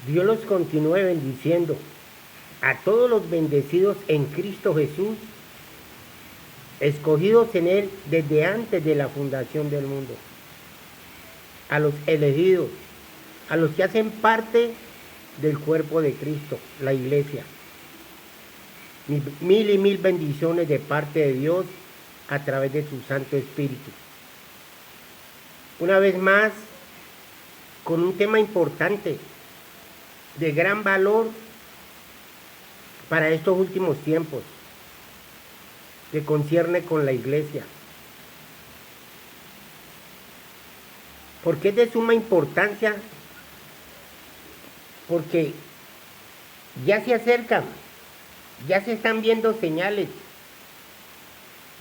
Dios los continúe bendiciendo a todos los bendecidos en Cristo Jesús, escogidos en Él desde antes de la fundación del mundo, a los elegidos, a los que hacen parte del cuerpo de Cristo, la iglesia. Mil y mil bendiciones de parte de Dios a través de su Santo Espíritu. Una vez más, con un tema importante, de gran valor para estos últimos tiempos, que concierne con la iglesia. Porque es de suma importancia, porque ya se acercan, ya se están viendo señales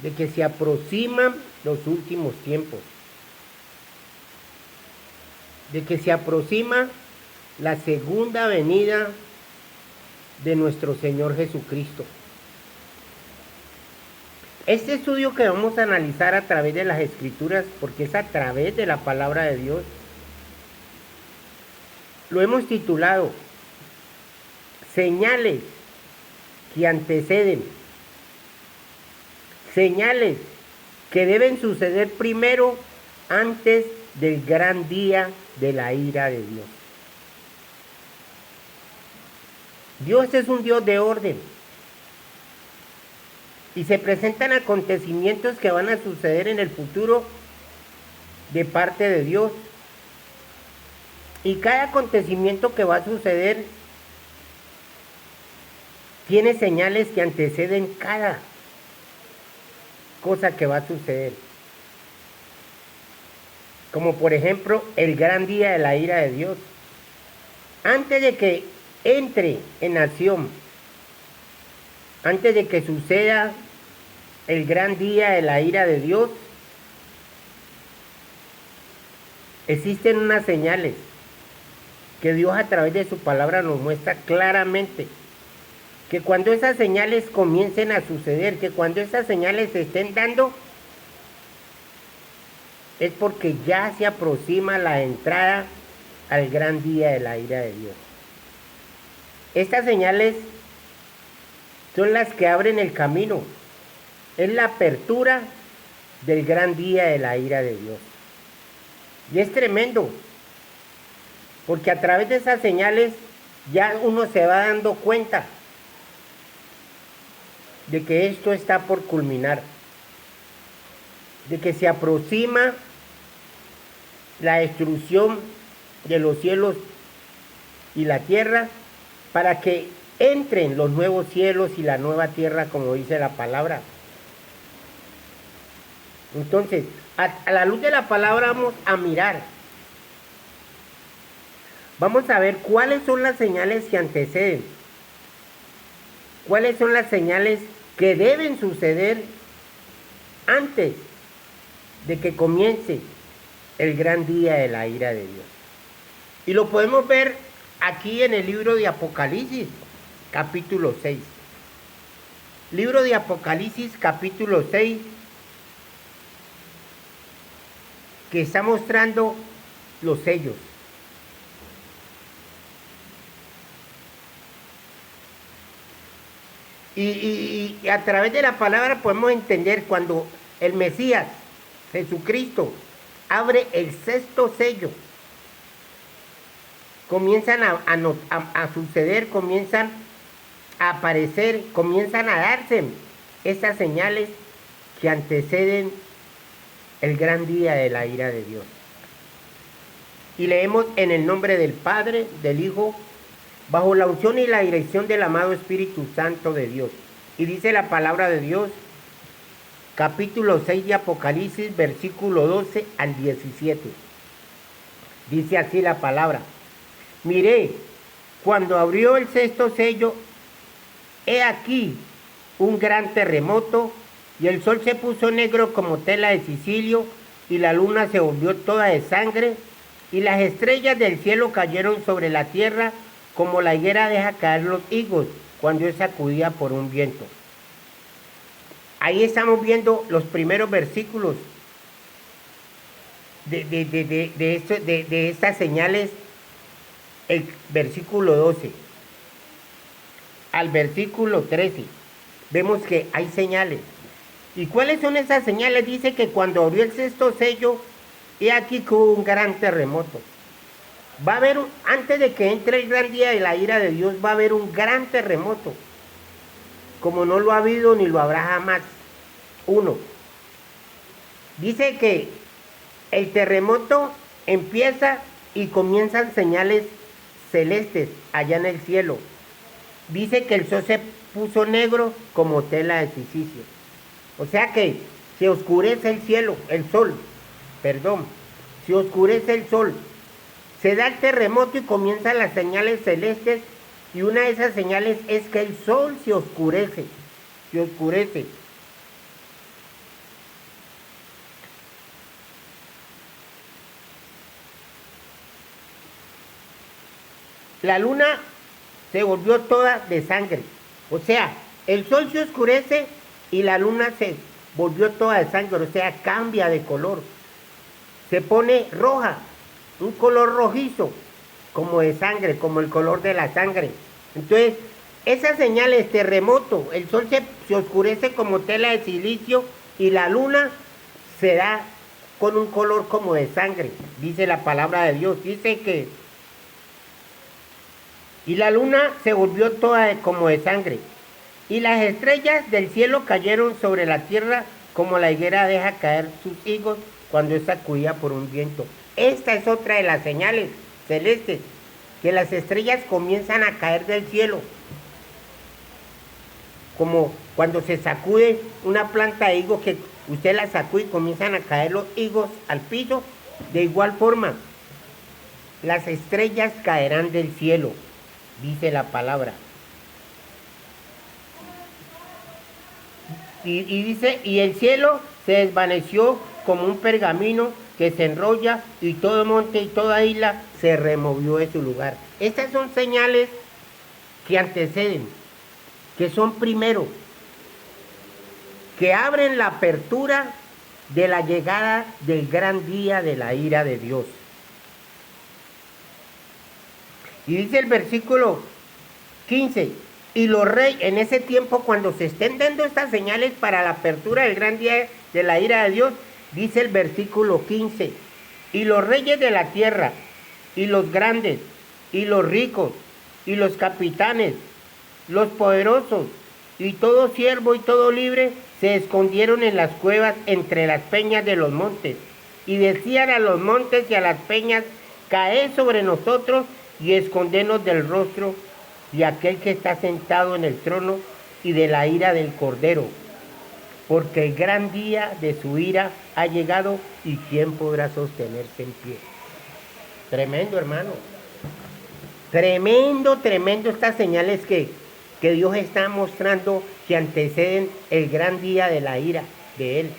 de que se aproximan los últimos tiempos, de que se aproxima la segunda venida de nuestro Señor Jesucristo. Este estudio que vamos a analizar a través de las Escrituras, porque es a través de la palabra de Dios, lo hemos titulado Señales que anteceden, señales que deben suceder primero antes del gran día de la ira de Dios. Dios es un Dios de orden y se presentan acontecimientos que van a suceder en el futuro de parte de Dios. Y cada acontecimiento que va a suceder tiene señales que anteceden cada cosa que va a suceder. Como por ejemplo el gran día de la ira de Dios. Antes de que entre en acción, antes de que suceda el gran día de la ira de Dios, existen unas señales que Dios a través de su palabra nos muestra claramente. Que cuando esas señales comiencen a suceder, que cuando esas señales se estén dando, es porque ya se aproxima la entrada al gran día de la ira de Dios. Estas señales son las que abren el camino. Es la apertura del gran día de la ira de Dios. Y es tremendo, porque a través de esas señales ya uno se va dando cuenta de que esto está por culminar, de que se aproxima la destrucción de los cielos y la tierra, para que entren los nuevos cielos y la nueva tierra, como dice la palabra. Entonces, a la luz de la palabra vamos a mirar. Vamos a ver cuáles son las señales que anteceden. Cuáles son las señales que deben suceder antes de que comience el gran día de la ira de Dios. Y lo podemos ver aquí en el libro de Apocalipsis, capítulo 6. Libro de Apocalipsis, capítulo 6, que está mostrando los sellos. Y a través de la palabra podemos entender cuando el Mesías, Jesucristo, abre el sexto sello. Comienzan a suceder, comienzan a aparecer, comienzan a darse estas señales que anteceden el gran día de la ira de Dios. Y leemos en el nombre del Padre, del Hijo, bajo la unción y la dirección del amado Espíritu Santo de Dios. Y dice la palabra de Dios, capítulo 6 de Apocalipsis, versículo 12 al 17. Dice así la palabra: miré, cuando abrió el sexto sello, he aquí un gran terremoto, y el sol se puso negro como tela de sicilio, y la luna se volvió toda de sangre, y las estrellas del cielo cayeron sobre la tierra, como la higuera deja caer los higos cuando es sacudida por un viento. Ahí estamos viendo los primeros versículos de estas señales el versículo 12 al versículo 13, vemos que hay señales. ¿Y cuáles son esas señales? Dice que cuando abrió el sexto sello, he aquí que hubo un gran terremoto. Va a haber, antes de que entre el gran día de la ira de Dios, va a haber un gran terremoto, como no lo ha habido ni lo habrá jamás. Uno, dice que el terremoto empieza y comienzan señales celestes allá en el cielo. Dice que el sol se puso negro como tela de silicio. O sea que se oscurece el cielo, el sol, perdón, se oscurece el sol. Se da el terremoto y comienzan las señales celestes, y una de esas señales es que el sol se oscurece, se oscurece. La luna se volvió toda de sangre. O sea, el sol se oscurece y la luna se volvió toda de sangre, o sea, cambia de color. Se pone roja, un color rojizo, como de sangre, como el color de la sangre. Entonces, esa señal es terremoto. El sol se oscurece como tela de silicio y la luna se da con un color como de sangre. Dice la palabra de Dios. Dice que y la luna se volvió toda como de sangre. Y las estrellas del cielo cayeron sobre la tierra como la higuera deja caer sus higos cuando es sacudida por un viento. Esta es otra de las señales celestes, que las estrellas comienzan a caer del cielo. Como cuando se sacude una planta de higo, que usted la sacude y comienzan a caer los higos al piso. De igual forma, las estrellas caerán del cielo, dice la palabra. Y dice, y el cielo se desvaneció como un pergamino que se enrolla, y todo monte y toda isla se removió de su lugar. Estas son señales que anteceden, que son primero, que abren la apertura de la llegada del gran día de la ira de Dios. Y dice el versículo 15, y los reyes, en ese tiempo cuando se estén dando estas señales para la apertura del gran día de la ira de Dios, dice el versículo 15, y los reyes de la tierra, y los grandes, y los ricos, y los capitanes, los poderosos, y todo siervo y todo libre, se escondieron en las cuevas entre las peñas de los montes, y decían a los montes y a las peñas, caed sobre nosotros y escondenos del rostro de aquel que está sentado en el trono y de la ira del Cordero, porque el gran día de su ira ha llegado, y quién podrá sostenerse en pie. Tremendo, hermano. Tremendo, tremendo estas señales que Dios está mostrando, que anteceden el gran día de la ira de Él.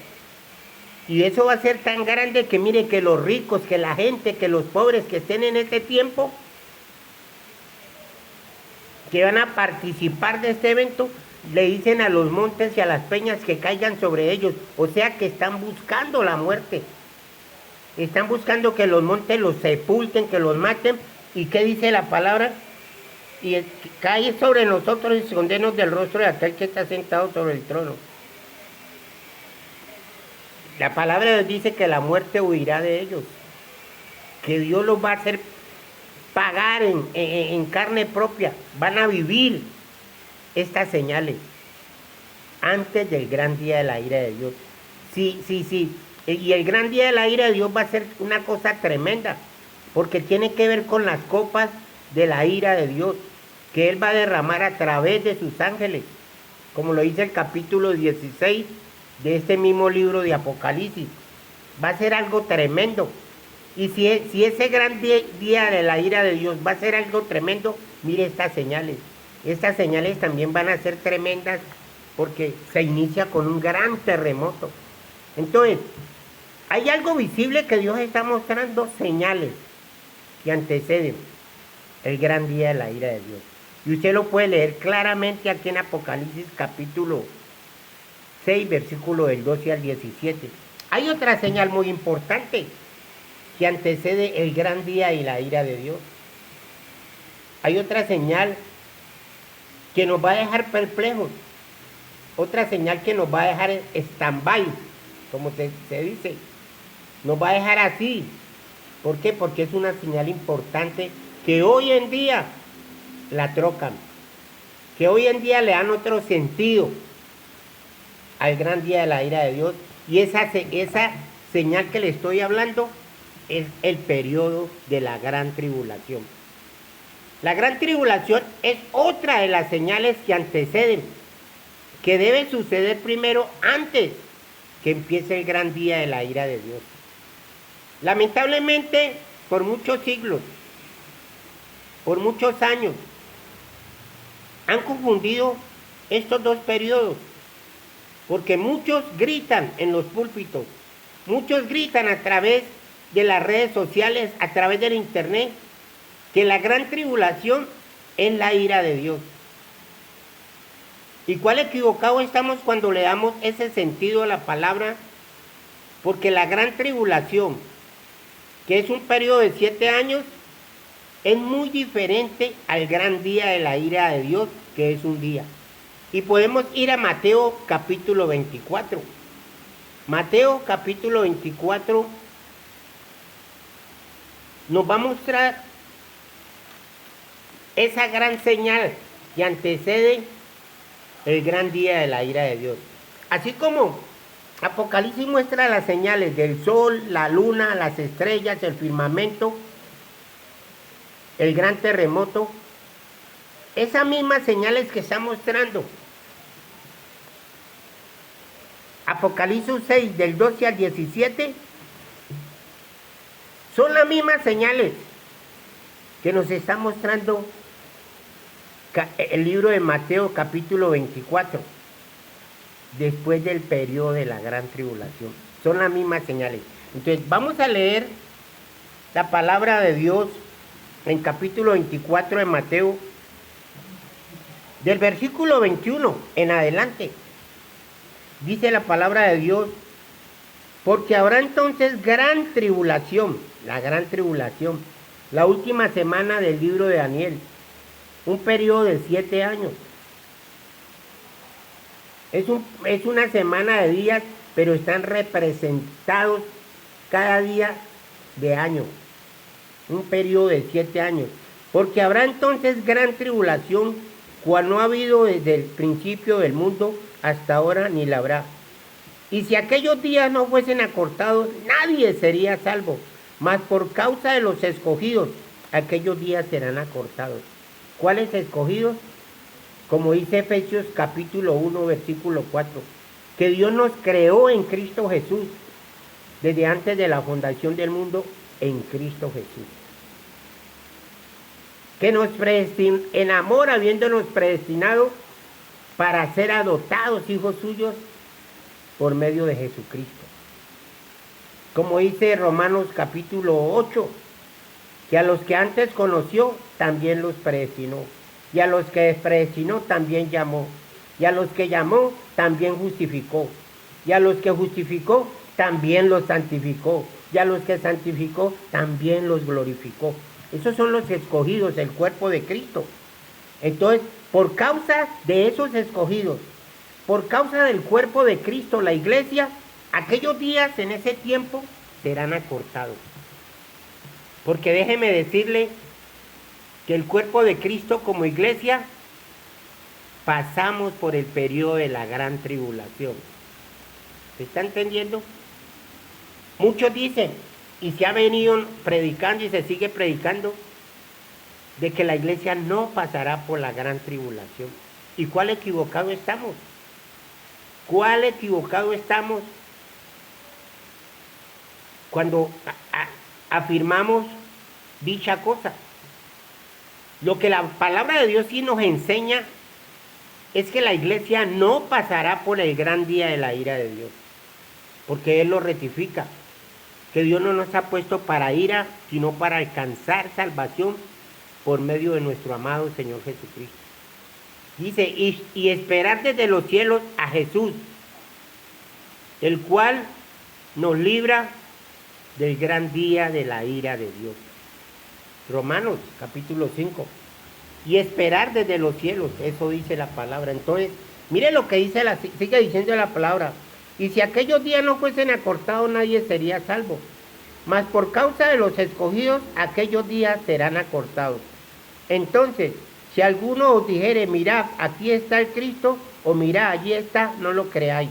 Y eso va a ser tan grande que mire que los ricos, que la gente, que los pobres que estén en este tiempo, que van a participar de este evento, le dicen a los montes y a las peñas que caigan sobre ellos. O sea que están buscando la muerte. Están buscando que los montes los sepulten, que los maten. ¿Y qué dice la palabra? Y cae sobre nosotros y escondernos del rostro de aquel que está sentado sobre el trono. La palabra de Dios dice que la muerte huirá de ellos, que Dios los va a hacer pagar en carne propia. Van a vivir estas señales antes del gran día de la ira de Dios. Sí. Y el gran día de la ira de Dios va a ser una cosa tremenda, porque tiene que ver con las copas de la ira de Dios, que Él va a derramar a través de sus ángeles, como lo dice el capítulo 16 de este mismo libro de Apocalipsis. Va a ser algo tremendo. Y si ese gran día de la ira de Dios va a ser algo tremendo, mire estas señales. Estas señales también van a ser tremendas, porque se inicia con un gran terremoto. Entonces, hay algo visible que Dios está mostrando, señales que anteceden el gran día de la ira de Dios. Y usted lo puede leer claramente aquí en Apocalipsis capítulo 6, versículo del 12 al 17. Hay otra señal muy importante que antecede el gran día y la ira de Dios. Hay otra señal que nos va a dejar perplejos. Otra señal que nos va a dejar en stand-by, como se dice. Nos va a dejar así. ¿Por qué? Porque es una señal importante que hoy en día la trocan. Que hoy en día le dan otro sentido al gran día de la ira de Dios. Y esa señal que le estoy hablando es el periodo de la gran tribulación. La gran tribulación es otra de las señales que anteceden, que debe suceder primero antes que empiece el gran día de la ira de Dios. Lamentablemente, por muchos siglos, por muchos años, han confundido estos dos periodos, porque muchos gritan en los púlpitos, muchos gritan a través de las redes sociales, a través del internet, que la gran tribulación es la ira de Dios. ¿Y cuál equivocado estamos cuando le damos ese sentido a la palabra? Porque la gran tribulación, que es un periodo de 7 años, es muy diferente al gran día de la ira de Dios, que es un día. Y podemos ir a Mateo capítulo 24. Mateo capítulo 24 nos va a mostrar esa gran señal que antecede el gran día de la ira de Dios. Así como Apocalipsis muestra las señales del sol, la luna, las estrellas, el firmamento, el gran terremoto, esas mismas señales que está mostrando Apocalipsis 6 del 12 al 17 son las mismas señales que nos está mostrando el libro de Mateo capítulo 24, después del periodo de la gran tribulación. Son las mismas señales. Entonces vamos a leer la palabra de Dios en capítulo 24 de Mateo, del versículo 21 en adelante. Dice la palabra de Dios: porque habrá entonces gran tribulación, la gran tribulación, la última semana del libro de Daniel, un periodo de 7 años. Es una semana de días, pero están representados cada día de año. Un periodo de 7 años. Porque habrá entonces gran tribulación, cual no ha habido desde el principio del mundo hasta ahora, ni la habrá. Y si aquellos días no fuesen acortados, nadie sería salvo. Mas por causa de los escogidos, aquellos días serán acortados. ¿Cuáles escogidos? Como dice Efesios capítulo 1, versículo 4, que Dios nos creó en Cristo Jesús, desde antes de la fundación del mundo, en Cristo Jesús. Que nos predestinó en amor, habiéndonos predestinado para ser adoptados hijos suyos por medio de Jesucristo. Como dice Romanos capítulo 8, que a los que antes conoció, también los predestinó. Y a los que predestinó, también llamó. Y a los que llamó, también justificó. Y a los que justificó, también los santificó. Y a los que santificó, también los glorificó. Esos son los escogidos, el cuerpo de Cristo. Entonces, por causa de esos escogidos, por causa del cuerpo de Cristo, la iglesia, aquellos días en ese tiempo serán acortados. Porque déjeme decirle que el cuerpo de Cristo como iglesia pasamos por el periodo de la gran tribulación. ¿Se está entendiendo? Muchos dicen, y se ha venido predicando y se sigue predicando, de que la iglesia no pasará por la gran tribulación. ¿Y cuál equivocado estamos? ¿Cuál equivocado estamos cuando afirmamos dicha cosa? Lo que la palabra de Dios sí nos enseña es que la iglesia no pasará por el gran día de la ira de Dios, porque Él lo rectifica, que Dios no nos ha puesto para ira, sino para alcanzar salvación por medio de nuestro amado Señor Jesucristo. Dice, y esperar desde los cielos a Jesús, el cual nos libra del gran día de la ira de Dios. Romanos capítulo 5. y esperar desde los cielos. Eso dice la palabra. Entonces, mire lo que dice, sigue diciendo la palabra. Y si aquellos días no fuesen acortados, nadie sería salvo. Mas por causa de los escogidos, aquellos días serán acortados. Entonces, si alguno os dijere, mirad, aquí está el Cristo, o mirad, allí está, no lo creáis.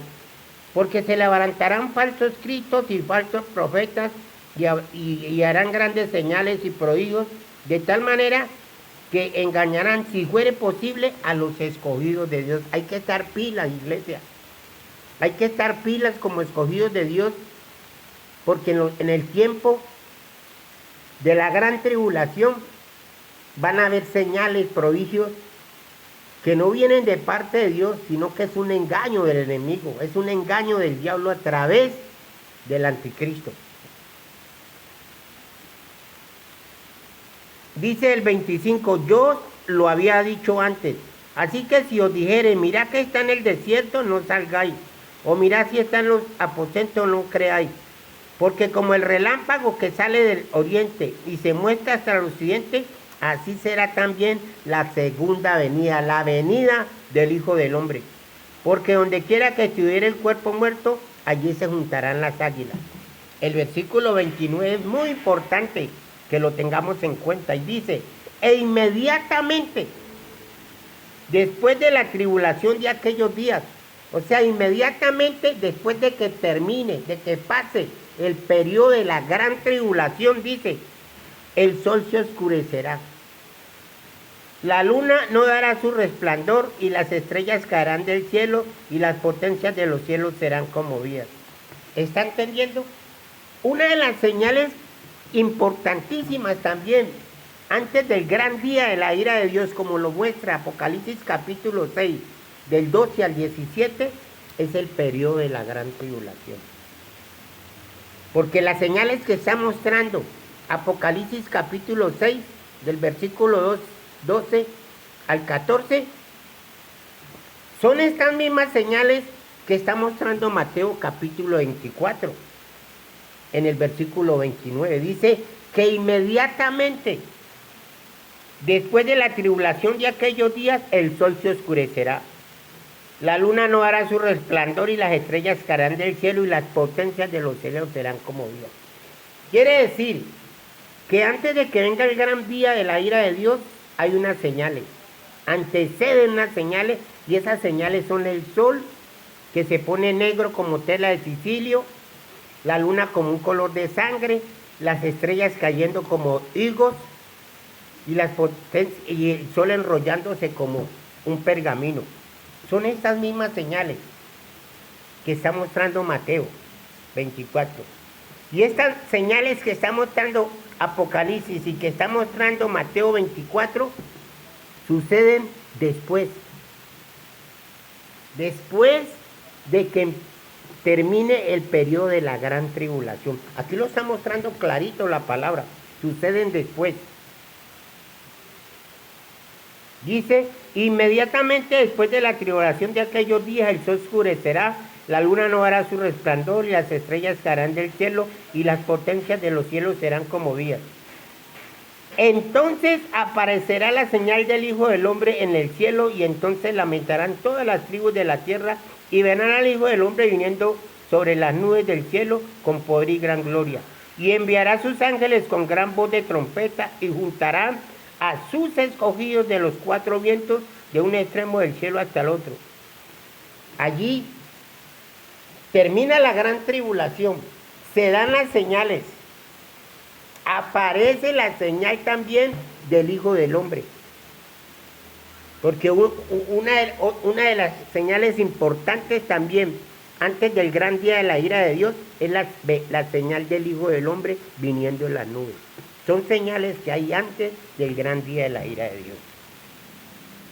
Porque se levantarán falsos cristos y falsos profetas, y harán grandes señales y prodigios, de tal manera que engañarán, si fuere posible, a los escogidos de Dios. Hay que estar pilas, iglesia. Hay que estar pilas como escogidos de Dios, porque en el tiempo de la gran tribulación van a haber señales, prodigios, que no vienen de parte de Dios, sino que es un engaño del enemigo, es un engaño del diablo a través del anticristo. Dice el 25, yo lo había dicho antes, así que si os dijere, mirad que está en el desierto, no salgáis, o mirad si está en los aposentos, no creáis, porque como el relámpago que sale del oriente y se muestra hasta el occidente, así será también la segunda venida, la venida del Hijo del Hombre. Porque donde quiera que estuviera el cuerpo muerto, allí se juntarán las águilas. El versículo 29 es muy importante que lo tengamos en cuenta. Y dice, e inmediatamente, después de la tribulación de aquellos días, o sea, inmediatamente después de que termine, de que pase el periodo de la gran tribulación, dice, el sol se oscurecerá. La luna no dará su resplandor y las estrellas caerán del cielo y las potencias de los cielos serán conmovidas. ¿Está entendiendo? Una de las señales importantísimas también, antes del gran día de la ira de Dios, como lo muestra Apocalipsis capítulo 6, del 12 al 17, es el periodo de la gran tribulación. Porque las señales que está mostrando Apocalipsis capítulo 6, del versículo 12 al 14, son estas mismas señales que está mostrando Mateo capítulo 24, en el versículo 29. Dice que inmediatamente después de la tribulación de aquellos días, el sol se oscurecerá. La luna no hará su resplandor y las estrellas caerán del cielo y las potencias de los cielos serán conmovidas. Quiere decir que antes de que venga el gran día de la ira de Dios, hay unas señales. Anteceden unas señales, y esas señales son el sol, que se pone negro como tela de sicilio, la luna como un color de sangre, las estrellas cayendo como higos, y el sol enrollándose como un pergamino. Son estas mismas señales que está mostrando Mateo 24. Y estas señales que está mostrando Apocalipsis y que está mostrando Mateo 24 suceden después de que termine el periodo de la gran tribulación. Aquí lo está mostrando clarito la palabra, suceden después. Dice, inmediatamente después de la tribulación de aquellos días el sol oscurecerá, la luna no hará su resplandor y las estrellas caerán del cielo y las potencias de los cielos serán conmovidas. Entonces aparecerá la señal del Hijo del Hombre en el cielo y entonces lamentarán todas las tribus de la tierra y verán al Hijo del Hombre viniendo sobre las nubes del cielo con poder y gran gloria. Y enviará a sus ángeles con gran voz de trompeta y juntarán a sus escogidos de los cuatro vientos de un extremo del cielo hasta el otro. Allí termina la gran tribulación, se dan las señales, aparece la señal también del Hijo del Hombre. Porque una de las señales importantes también, antes del gran día de la ira de Dios, es la señal del Hijo del Hombre viniendo en las nubes. Son señales que hay antes del gran día de la ira de Dios.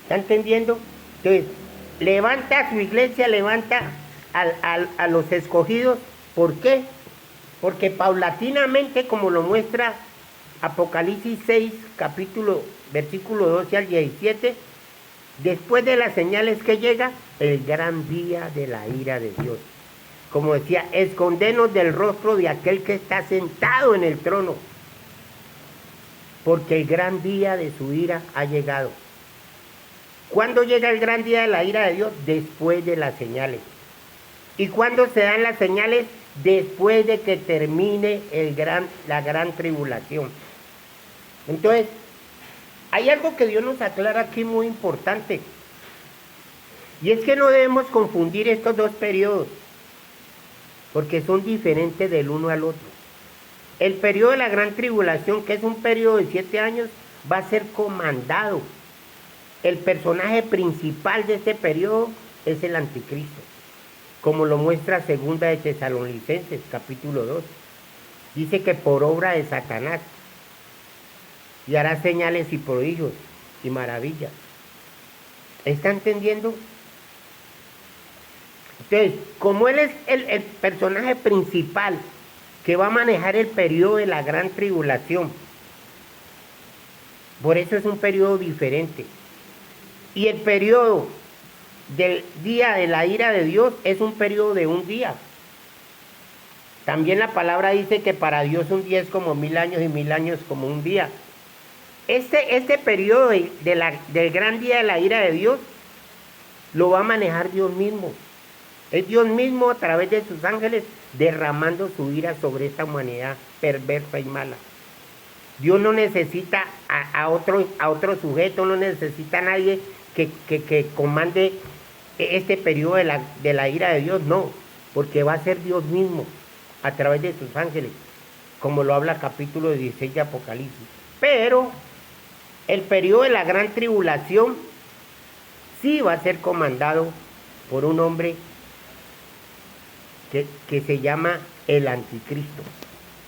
¿Está entendiendo? Entonces, levanta a su iglesia, levanta a los escogidos. ¿Por qué? Porque paulatinamente, como lo muestra Apocalipsis 6, versículo 12 al 17, después de las señales que llega, el gran día de la ira de Dios. Como decía, escondenos del rostro de aquel que está sentado en el trono, porque el gran día de su ira ha llegado. ¿Cuándo llega el gran día de la ira de Dios? Después de las señales. ¿Y cuándo se dan las señales? Después de que termine la gran tribulación. Entonces, hay algo que Dios nos aclara aquí muy importante. Y es que no debemos confundir estos dos periodos, porque son diferentes del uno al otro. El periodo de la gran tribulación, que es un periodo de 7 años, va a ser comandado. El personaje principal de este periodo es el anticristo, como lo muestra segunda de Tesalonicenses, capítulo 2. Dice que por obra de Satanás, y hará señales y prodigios y maravillas. ¿Está entendiendo? Entonces, como él es el personaje principal que va a manejar el periodo de la gran tribulación, por eso es un periodo diferente. Y el periodo del día de la ira de Dios es un periodo de un día. También la palabra dice que para Dios un día es como 1000 años y 1000 años como un día. Este periodo del gran día de la ira de Dios lo va a manejar Dios mismo. Es Dios mismo a través de sus ángeles derramando su ira sobre esta humanidad perversa y mala. Dios no necesita a otro sujeto, no necesita a nadie que comande este periodo de la ira de Dios, no, porque va a ser Dios mismo a través de sus ángeles, como lo habla capítulo 16 de Apocalipsis. Pero el periodo de la gran tribulación sí va a ser comandado por un hombre que se llama el anticristo.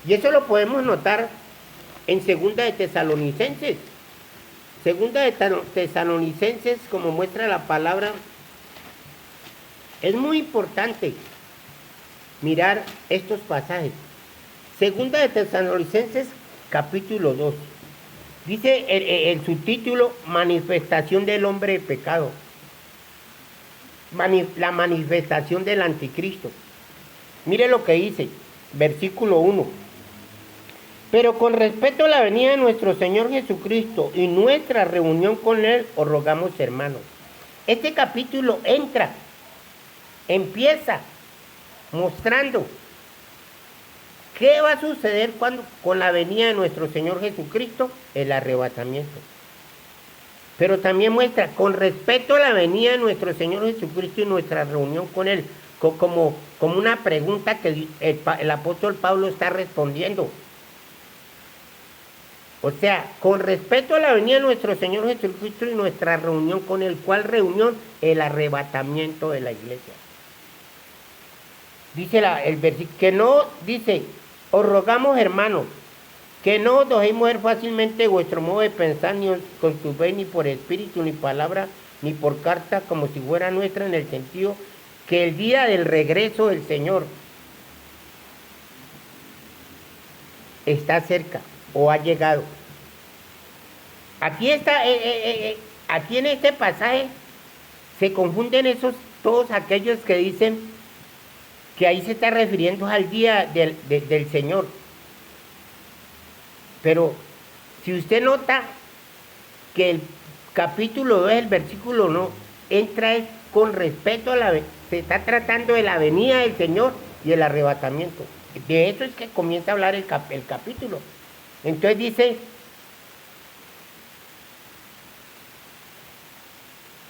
Y eso lo podemos notar en segunda de Tesalonicenses. Segunda de Tesalonicenses, como muestra la palabra, es muy importante mirar estos pasajes. Segunda de Tesalonicenses, capítulo 2. Dice el subtítulo, manifestación del hombre de pecado. La manifestación del anticristo. Mire lo que dice, versículo 1. Pero con respecto a la venida de nuestro Señor Jesucristo y nuestra reunión con Él, os rogamos, hermanos. Este capítulo empieza mostrando qué va a suceder con la venida de nuestro Señor Jesucristo, el arrebatamiento. Pero también muestra, con respecto a la venida de nuestro Señor Jesucristo y nuestra reunión con Él, como una pregunta que el apóstol Pablo está respondiendo. O sea, con respecto a la venida de nuestro Señor Jesucristo y nuestra reunión con Él. ¿Cuál reunión? El arrebatamiento de la iglesia. Dice el versículo, que no, dice, os rogamos, hermanos, que no os dejéis mover fácilmente vuestro modo de pensar, ni os conturbéis ni por espíritu, ni palabra, ni por carta, como si fuera nuestra, en el sentido que el día del regreso del Señor está cerca o ha llegado. Aquí está, aquí en este pasaje se confunden todos aquellos que dicen que ahí se está refiriendo al día del Señor. Pero si usted nota que el capítulo 2, el versículo 1, entra con respecto a se está tratando de la venida del Señor y el arrebatamiento. De eso es que comienza a hablar el capítulo. Entonces dice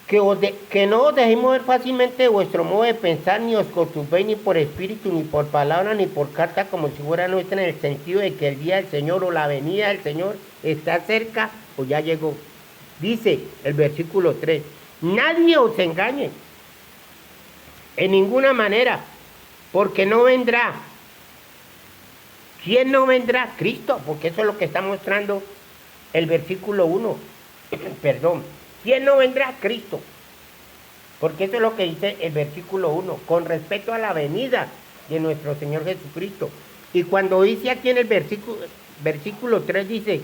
que no os dejéis mover fácilmente de vuestro modo de pensar, ni os conturbéis ni por espíritu, ni por palabra, ni por carta, como si fuera nuestra, en el sentido de que el día del Señor o la venida del Señor está cerca o ya llegó. Dice el versículo 3, nadie os engañe en ninguna manera, porque no vendrá. ¿Quién no vendrá? Cristo, porque eso es lo que está mostrando el versículo 1. Perdón. ¿Quién no vendrá? Cristo. Porque eso es lo que dice el versículo 1, con respecto a la venida de nuestro Señor Jesucristo. Y cuando dice aquí en el versículo 3 dice,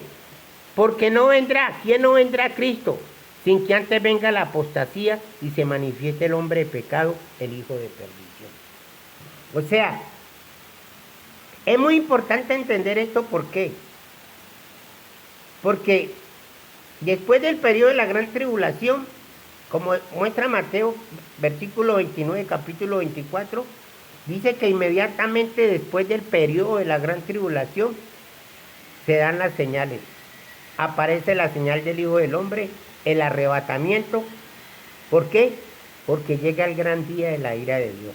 porque no vendrá, ¿quién no vendrá? Cristo, sin que antes venga la apostasía y se manifieste el hombre de pecado, el hijo de perdición. O sea, es muy importante entender esto. ¿Por qué? Porque después del periodo de la gran tribulación como muestra Mateo, versículo 29, capítulo 24, dice que inmediatamente después del periodo de la gran tribulación se dan las señales. Aparece la señal del Hijo del Hombre, el arrebatamiento. ¿Por qué? Porque llega el gran día de la ira de Dios.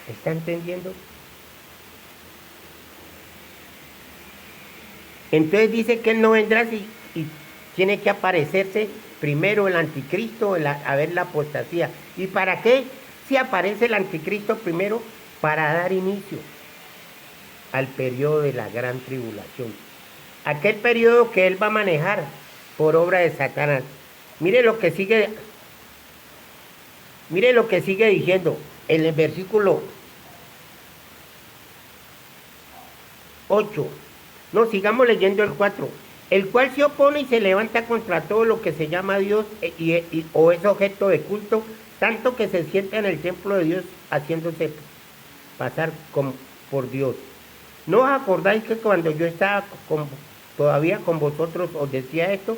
¿Está entendiendo? Entonces dice que Él no vendrá y tiene que aparecerse primero el anticristo, a ver la apostasía. ¿Y para qué? Si aparece el anticristo primero, para dar inicio al periodo de la gran tribulación. Aquel periodo que Él va a manejar por obra de Satanás. Mire lo que sigue diciendo en el versículo 8. No, sigamos leyendo el 4. El cual se opone y se levanta contra todo lo que se llama Dios o es objeto de culto, tanto que se sienta en el templo de Dios haciéndose pasar por Dios. ¿No os acordáis que cuando yo estaba todavía con vosotros os decía esto?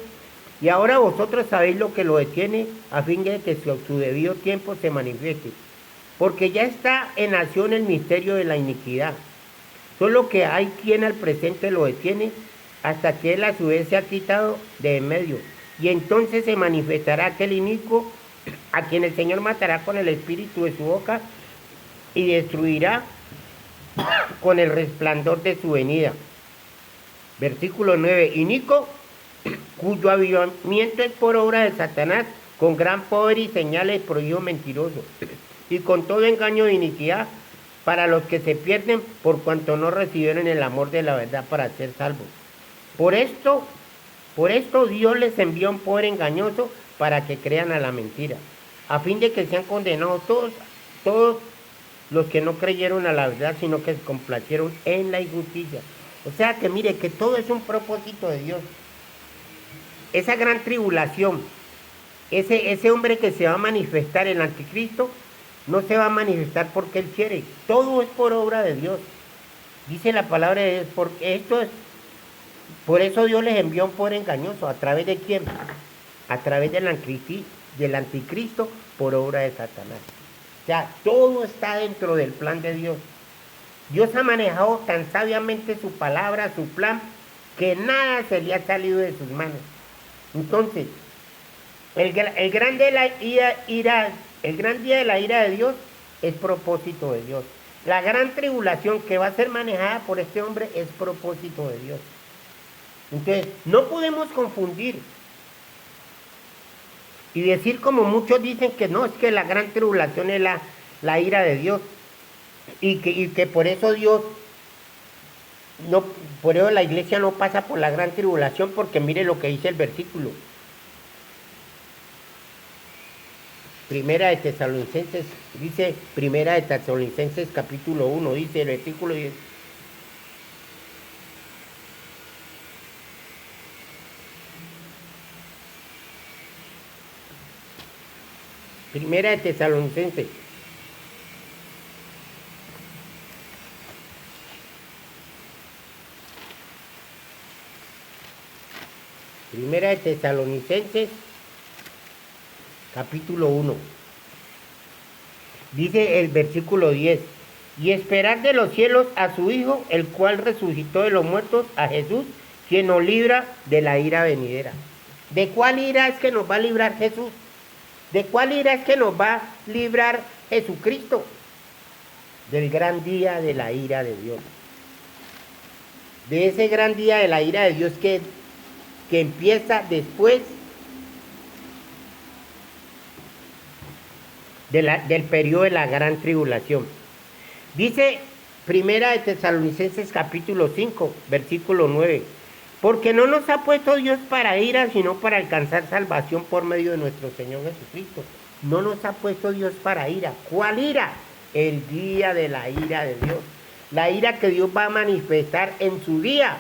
Y ahora vosotros sabéis lo que lo detiene, a fin de que su debido tiempo se manifieste. Porque ya está en acción el misterio de la iniquidad. Solo que hay quien al presente lo detiene, hasta que él a su vez se ha quitado de en medio. Y entonces se manifestará aquel inicuo, a quien el Señor matará con el espíritu de su boca y destruirá con el resplandor de su venida. Versículo 9. Inico, cuyo avivamiento es por obra de Satanás, con gran poder y señales de prodigio mentiroso, y con todo engaño de iniquidad, para los que se pierden por cuanto no recibieron el amor de la verdad para ser salvos. Por esto Dios les envió un poder engañoso para que crean a la mentira, a fin de que sean condenados todos los que no creyeron a la verdad, sino que se complacieron en la injusticia. O sea que mire que todo es un propósito de Dios. Esa gran tribulación, ese hombre que se va a manifestar, el anticristo, no se va a manifestar porque él quiere. Todo es por obra de Dios. Dice la palabra de Dios, porque por eso Dios les envió un poder engañoso. ¿A través de quién? A través del anticristo por obra de Satanás. O sea, todo está dentro del plan de Dios. Dios ha manejado tan sabiamente su palabra, su plan, que nada se le ha salido de sus manos. Entonces, el gran día de la ira de Dios es propósito de Dios. La gran tribulación que va a ser manejada por este hombre es propósito de Dios. Entonces, no podemos confundir y decir como muchos dicen que no, es que la gran tribulación es la ira de Dios y que por eso por eso la iglesia no pasa por la gran tribulación, porque mire lo que dice el versículo. Primera de Tesalonicenses, dice Primera de Tesalonicenses capítulo 1, dice el versículo 10. Primera de Tesalonicenses. Primera de Tesalonicenses, capítulo 1. Dice el versículo 10. Y esperar de los cielos a su Hijo, el cual resucitó de los muertos, a Jesús, quien nos libra de la ira venidera. ¿De cuál ira es que nos va a librar Jesús? ¿De cuál ira es que nos va a librar Jesucristo? Del gran día de la ira de Dios. De ese gran día de la ira de Dios que empieza después del periodo de la gran tribulación. Dice Primera de Tesalonicenses capítulo 5, versículo 9. Porque no nos ha puesto Dios para ira, sino para alcanzar salvación por medio de nuestro Señor Jesucristo. No nos ha puesto Dios para ira. ¿Cuál ira? El día de la ira de Dios. La ira que Dios va a manifestar en su día,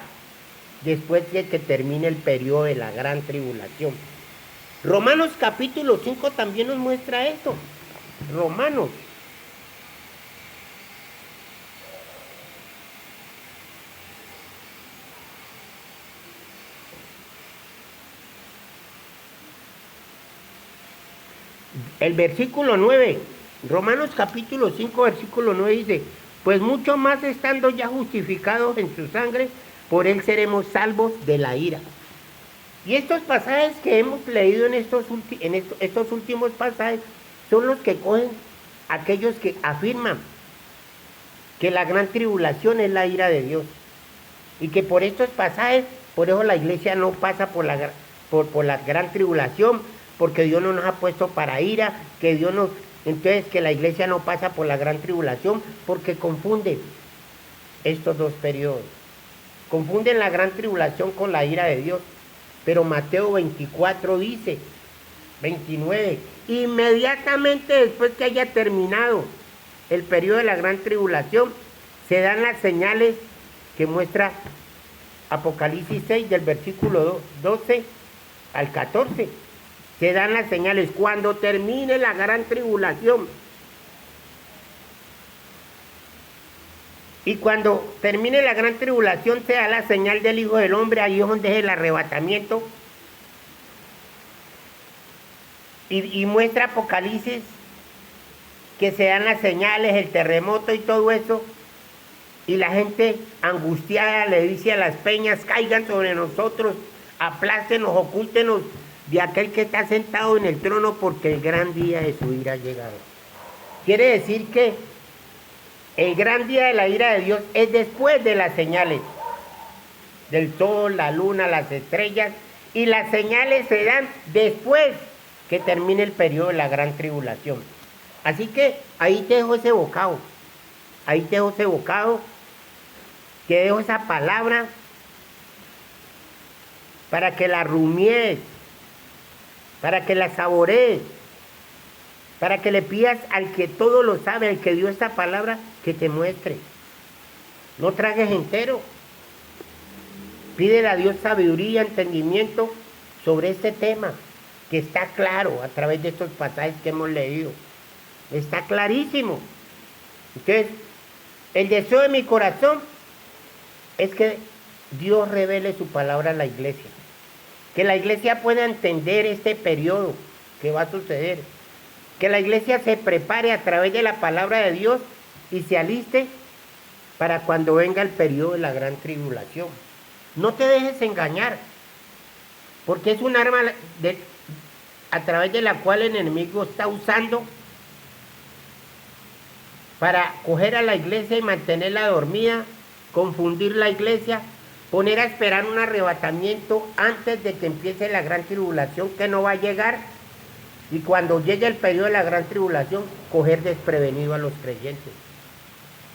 después de que termine el periodo de la gran tribulación. Romanos capítulo 5 también nos muestra esto. Romanos. El versículo 9, Romanos capítulo 5, versículo 9 dice, pues mucho más estando ya justificados en su sangre, por él seremos salvos de la ira. Y estos pasajes que hemos leído en estos últimos pasajes son los que cogen aquellos que afirman que la gran tribulación es la ira de Dios. Y que por estos pasajes, por eso la iglesia no pasa por la gran tribulación, porque Dios no nos ha puesto para ira, que Dios nos... Entonces que la iglesia no pasa por la gran tribulación, porque confunde estos dos periodos. Confunden la gran tribulación con la ira de Dios. Pero Mateo 24 dice, 29, inmediatamente después que haya terminado el periodo de la gran tribulación, se dan las señales que muestra Apocalipsis 6 del versículo 12 al 14. Se dan las señales cuando termine la gran tribulación. Y cuando termine la gran tribulación se da la señal del Hijo del Hombre, ahí es donde es el arrebatamiento. Y muestra Apocalipsis que se dan las señales, el terremoto y todo eso. Y la gente angustiada le dice a las peñas, caigan sobre nosotros, aplástenos, ocúltenos de aquel que está sentado en el trono, porque el gran día de su ira ha llegado. Quiere decir que el gran día de la ira de Dios es después de las señales del sol, la luna, las estrellas, y las señales se dan después que termine el periodo de la gran tribulación. Así que ahí te dejo ese bocado, te dejo esa palabra para que la rumies, para que la saborees, para que le pidas al que todo lo sabe, al que dio esta palabra, que te muestre. No tragues entero. Pídele a Dios sabiduría, entendimiento sobre este tema, que está claro a través de estos pasajes que hemos leído. Está clarísimo. Entonces, el deseo de mi corazón es que Dios revele su palabra a la iglesia. Que la iglesia pueda entender este periodo que va a suceder. Que la iglesia se prepare a través de la palabra de Dios y se aliste para cuando venga el periodo de la gran tribulación. No te dejes engañar, porque es un arma a través de la cual el enemigo está usando para coger a la iglesia y mantenerla dormida, confundir la iglesia, poner a esperar un arrebatamiento antes de que empiece la gran tribulación, que no va a llegar. Y cuando llegue el periodo de la gran tribulación, coger desprevenido a los creyentes.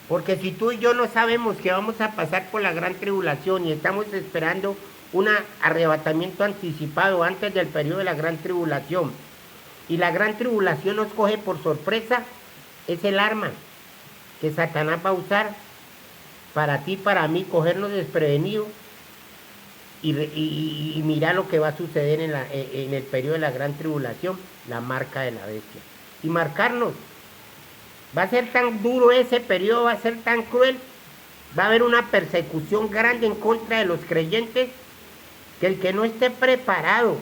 Porque si tú y yo no sabemos que vamos a pasar por la gran tribulación y estamos esperando un arrebatamiento anticipado antes del periodo de la gran tribulación, y la gran tribulación nos coge por sorpresa, es el arma que Satanás va a usar para ti, para mí, cogernos desprevenidos y mirar lo que va a suceder en el periodo de la gran tribulación, la marca de la bestia. Y marcarnos. Va a ser tan duro ese periodo, va a ser tan cruel, va a haber una persecución grande en contra de los creyentes, que el que no esté preparado,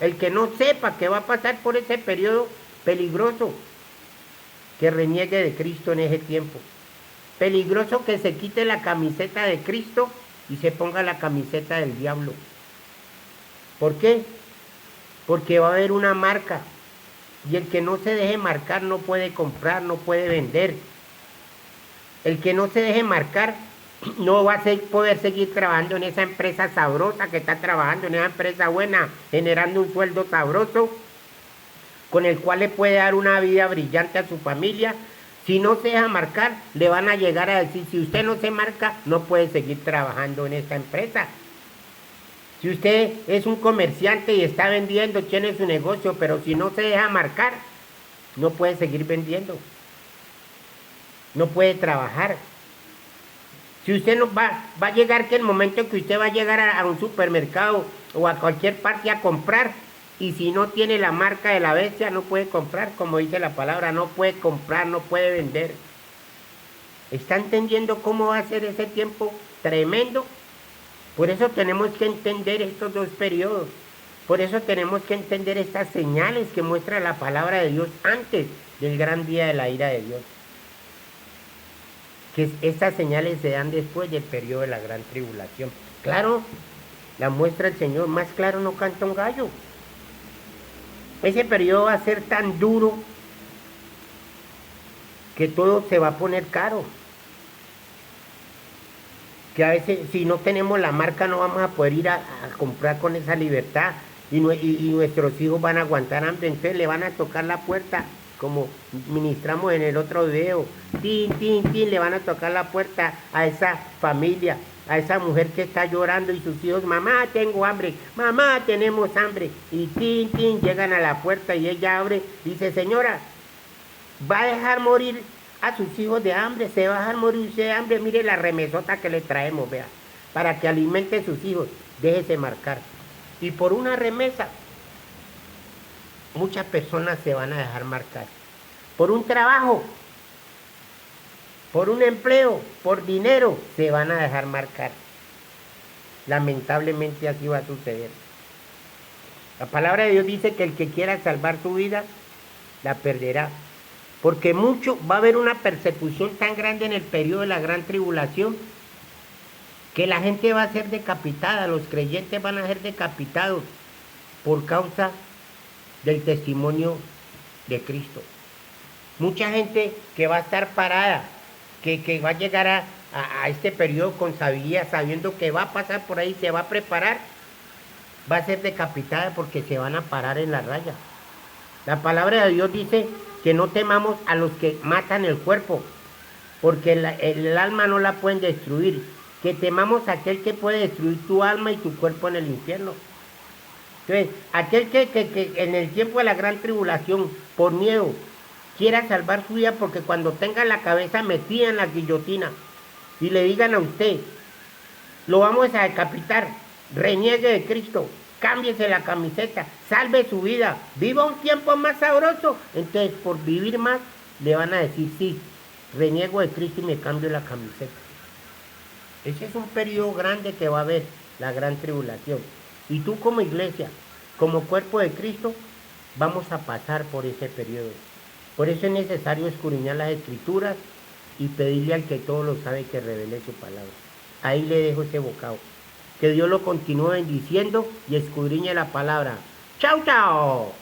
el que no sepa que va a pasar por ese periodo peligroso, que reniegue de Cristo en ese tiempo. Peligroso que se quite la camiseta de Cristo y se ponga la camiseta del diablo. ¿Por qué? Porque va a haber una marca. Y el que no se deje marcar no puede comprar, no puede vender. El que no se deje marcar no va a poder seguir trabajando en esa empresa sabrosa que está trabajando, en esa empresa buena, generando un sueldo sabroso, con el cual le puede dar una vida brillante a su familia. Si no se deja marcar, le van a llegar a decir, si usted no se marca, no puede seguir trabajando en esta empresa. Si usted es un comerciante y está vendiendo, tiene su negocio, pero si no se deja marcar, no puede seguir vendiendo. No puede trabajar. Si usted no va a llegar que el momento que usted va a llegar a un supermercado o a cualquier parte a comprar, y si no tiene la marca de la bestia, no puede comprar, como dice la palabra, no puede comprar, no puede vender. ¿Está entendiendo cómo va a ser ese tiempo tremendo? Por eso tenemos que entender estos dos periodos, Por eso tenemos que entender estas señales que muestra la palabra de Dios antes del gran día de la ira de Dios. Que estas señales se dan después del periodo de la gran tribulación. Claro, la muestra el Señor, más claro no canta un gallo. Ese periodo va a ser tan duro que todo se va a poner caro. Que a veces si no tenemos la marca no vamos a poder ir a comprar con esa libertad y nuestros hijos van a aguantar hambre, entonces le van a tocar la puerta, como ministramos en el otro video, tin, tin, tin, le van a tocar la puerta a esa familia, a esa mujer que está llorando y sus hijos, mamá, tengo hambre, mamá, tenemos hambre, y tin, tin, llegan a la puerta y ella abre, dice, señora, va a dejar morir a sus hijos de hambre, se va a dejar morir usted de hambre, mire la remesota que le traemos, vea, para que alimente sus hijos, déjese marcar. Y por una remesa, muchas personas se van a dejar marcar. Por un trabajo, por un empleo, por dinero, se van a dejar marcar. Lamentablemente así va a suceder. La palabra de Dios dice que el que quiera salvar su vida, la perderá. Porque va a haber una persecución tan grande en el periodo de la gran tribulación que la gente va a ser decapitada, los creyentes van a ser decapitados por causa del testimonio de Cristo. Mucha gente que va a estar parada, que va a llegar a este periodo con sabiduría, sabiendo que va a pasar por ahí, se va a preparar, va a ser decapitada porque se van a parar en la raya. La palabra de Dios dice que no temamos a los que matan el cuerpo, porque el alma no la pueden destruir, que temamos a aquel que puede destruir tu alma y tu cuerpo en el infierno. Entonces, aquel que en el tiempo de la gran tribulación, por miedo, quiera salvar su vida, porque cuando tenga la cabeza metida en la guillotina y le digan a usted, lo vamos a decapitar, reniegue de Cristo, cámbiese la camiseta, salve su vida, viva un tiempo más sabroso. Entonces, por vivir más, le van a decir, sí, reniego de Cristo y me cambio la camiseta. Ese es un periodo grande que va a haber, la gran tribulación. Y tú como iglesia, como cuerpo de Cristo, vamos a pasar por ese periodo. Por eso es necesario escudriñar las Escrituras y pedirle al que todo lo sabe que revele su palabra. Ahí le dejo ese bocado. Que Dios lo continúe bendiciendo y escudriñe la palabra. ¡Chao, chao!